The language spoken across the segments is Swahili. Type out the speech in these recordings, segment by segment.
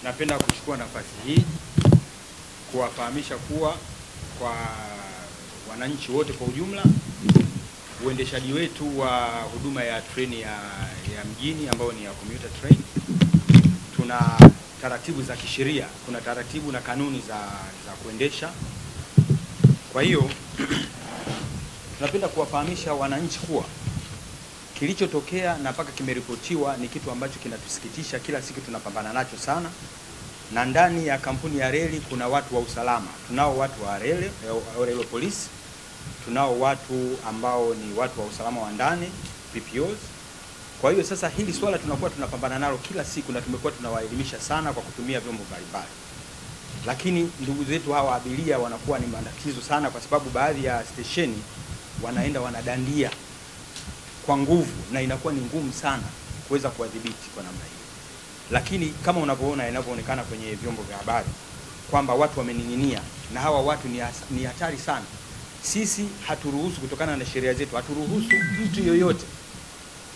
napenda kuchukua nafasi hii kuwafahamisha kuwa kwa wananchi wote kwa ujumla, uendeshaji wetu wa huduma ya treni ya mjini ambayo ni ya commuter train, tuna taratibu za kisheria, kuna taratibu na kanuni za kuendesha. Kwa hiyo tunapenda kuwafahamisha wananchi kuwa kilichotokea na mpaka kimeripotiwa ni kitu ambacho kinatusikitisha, kila siku tunapambana nacho sana. Na ndani ya kampuni ya reli kuna watu wa usalama, tunao watu wa reli, polisi, tunao watu ambao ni watu wa usalama wa ndani, PPOs. Kwa hiyo sasa hili swala tunakuwa tunapambana nalo kila siku na tumekuwa tunawaelimisha sana kwa kutumia vyombo mbalimbali. Lakini ndugu zetu hawa abiria wanakuwa ni matatizo sana, kwa sababu baadhi ya stesheni wanaenda wanadandia kwa nguvu na inakuwa ni ngumu sana kuweza kuwadhibiti kwa namna hiyo. Lakini kama unavyoona inavyoonekana kwenye vyombo vya habari kwamba watu wamening'inia, na hawa watu ni hatari sana. Sisi haturuhusu, kutokana na sheria zetu, haturuhusu mtu yoyote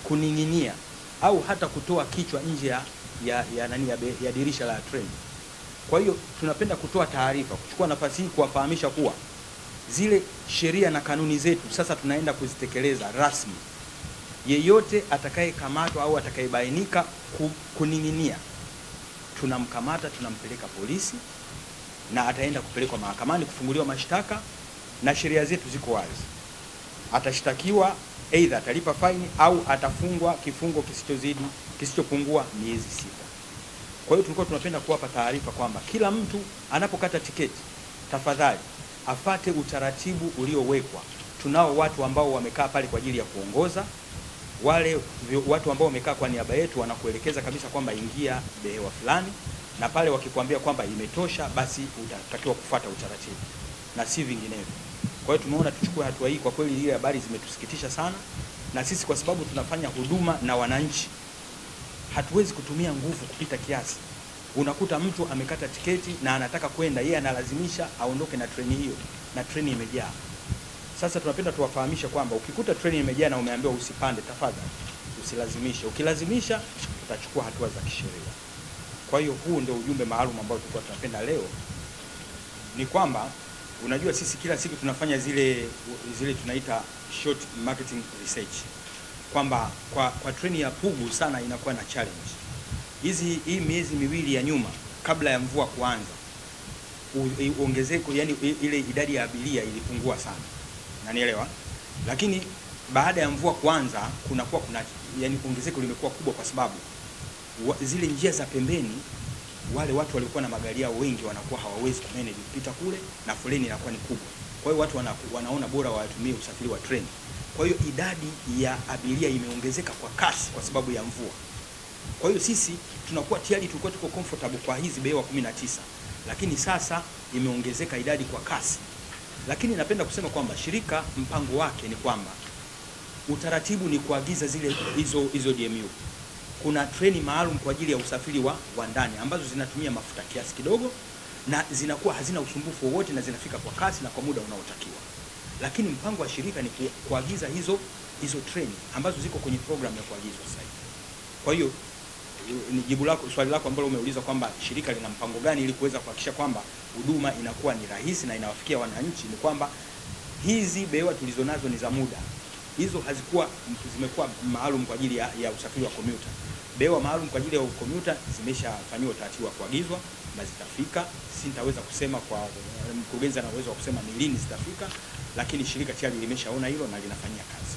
kuning'inia au hata kutoa kichwa nje ya dirisha la treni. Kwa hiyo tunapenda kutoa taarifa, kuchukua nafasi hii kuwafahamisha kuwa zile sheria na kanuni zetu sasa tunaenda kuzitekeleza rasmi. Yeyote atakayekamatwa au atakayebainika kuning'inia, tunamkamata, tunampeleka polisi na ataenda kupelekwa mahakamani kufunguliwa mashtaka, na sheria zetu ziko wazi. Atashtakiwa, aidha atalipa faini au atafungwa kifungo kisichopungua miezi 6. Kwa hiyo tulikuwa tunapenda kuwapa taarifa kwamba kila mtu anapokata tiketi, tafadhali afate utaratibu uliowekwa. Tunao watu ambao wamekaa pale kwa ajili ya kuongoza. Wale watu ambao wamekaa kwa niaba yetu wanakuelekeza kabisa kwamba ingia behewa fulani, na pale wakikwambia kwamba imetosha, basi utatakiwa kufuata utaratibu na si vinginevyo. Kwa hiyo tumeona tuchukue hatua hii. Kwa kweli ile habari zimetusikitisha sana, na sisi kwa sababu tunafanya huduma na wananchi, hatuwezi kutumia nguvu kupita kiasi. Unakuta mtu amekata tiketi na anataka kwenda, yeye analazimisha aondoke na treni hiyo, na treni imejaa. Sasa tunapenda tuwafahamisha kwamba ukikuta treni imejaa na umeambiwa usipande, tafadhali usilazimishe. Ukilazimisha tutachukua hatua za kisheria. Kwa hiyo huu ndio ujumbe maalum ambao tulikuwa tunapenda leo. Ni kwamba unajua sisi kila siku tunafanya zile tunaita short marketing research, kwamba kwa treni ya Pugu sana inakuwa na challenge. Hii miezi miwili ya nyuma kabla ya mvua kuanza, ongezeko, yani ile idadi ya abiria ilipungua sana. Unanielewa? Lakini baada ya mvua kuanza kuna yani ongezeko limekuwa kubwa, kwa sababu zile njia za pembeni wale watu walikuwa na magari yao wengi wanakuwa hawawezi kumanage kupita kule, na foleni inakuwa ni kubwa. Kwa hiyo watu wanaona bora watumie usafiri wa treni. Kwa hiyo idadi ya abiria imeongezeka kwa kasi kwa sababu ya mvua. Kwa hiyo sisi tunakuwa tayari tulikuwa tuko comfortable kwa hizi behewa 19, lakini sasa imeongezeka idadi kwa kasi. Lakini napenda kusema kwamba shirika mpango wake ni kwamba utaratibu ni kuagiza hizo DMU. Kuna treni maalum kwa ajili ya usafiri wa ndani ambazo zinatumia mafuta kiasi kidogo na zinakuwa hazina usumbufu wowote na zinafika kwa kasi na kwa muda unaotakiwa. Lakini mpango wa shirika ni kuagiza hizo treni ambazo ziko kwenye program ya kuagizwa sasa. Kwa hiyo ni jibu lako swali lako ambalo umeuliza kwamba shirika lina mpango gani ili kuweza kuhakikisha kwamba huduma inakuwa ni rahisi na inawafikia wananchi, ni kwamba hizi behewa tulizonazo ni za muda. Hizo zimekuwa maalum kwa ajili ya usafiri wa commuter. Behewa maalum kwa ajili ya commuter zimeshafanywa utaratibu wa kuagizwa na zitafika. Sitaweza kusema, kwa mkurugenzi ana uwezo wa kusema ni lini zitafika, lakini shirika tayari limeshaona hilo na linafanyia kazi.